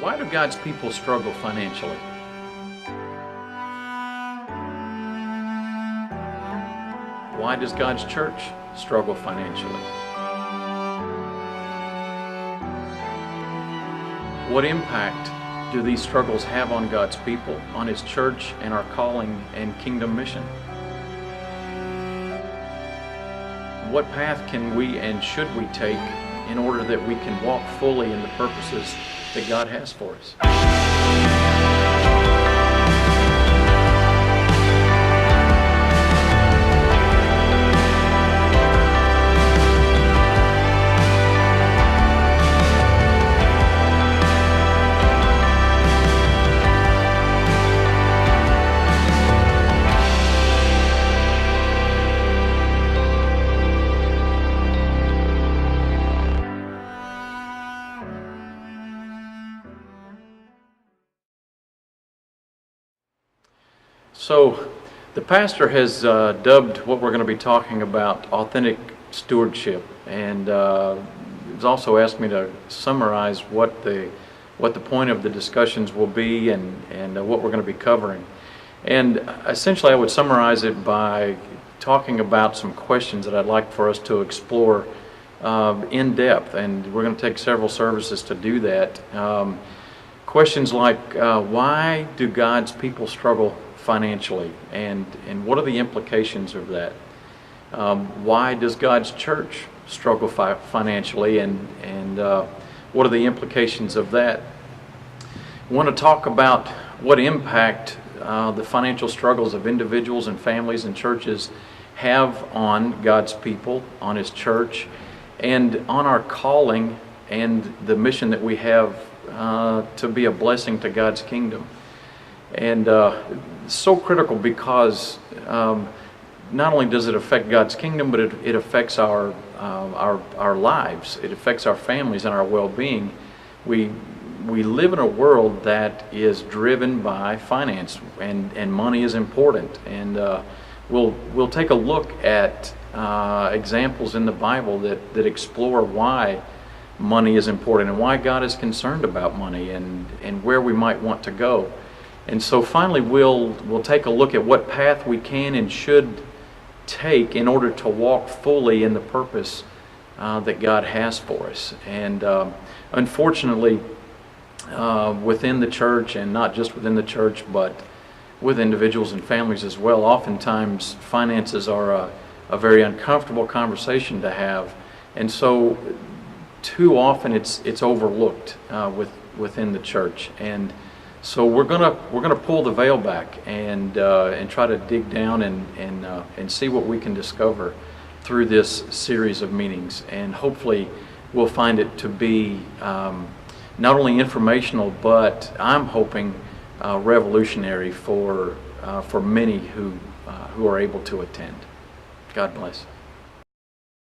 Why do God's people struggle financially? Why does God's church struggle financially? What impact do these struggles have on God's people, on His church, and our calling and kingdom mission? What path can we and should we take in order that we can walk fully in the purposes that God has for us? So, the pastor has dubbed what we're going to be talking about authentic stewardship, and he's also asked me to summarize what the point of the discussions will be and what we're going to be covering. And essentially, I would summarize it by talking about some questions that I'd like for us to explore in depth, and we're going to take several services to do that. Questions like, why do God's people struggle financially, and what are the implications of that? Why does God's church struggle financially, and what are the implications of that? I want to talk about what impact the financial struggles of individuals and families and churches have on God's people, on His church, and on our calling and the mission that we have to be a blessing to God's kingdom. And so critical because not only does it affect God's kingdom, but it affects our lives. It affects our families and our well-being. We live in a world that is driven by finance, and money is important. And we'll take a look at examples in the Bible that explore why money is important and why God is concerned about money and where we might want to go. And so finally we'll take a look at what path we can and should take in order to walk fully in the purpose that God has for us. And unfortunately, within the church, and not just within the church, but with individuals and families as well, oftentimes finances are a very uncomfortable conversation to have. And so too often it's overlooked within the church. And so we're gonna pull the veil back and try to dig down and see what we can discover through this series of meetings, and hopefully we'll find it to be not only informational, but I'm hoping revolutionary for many who are able to attend. God bless.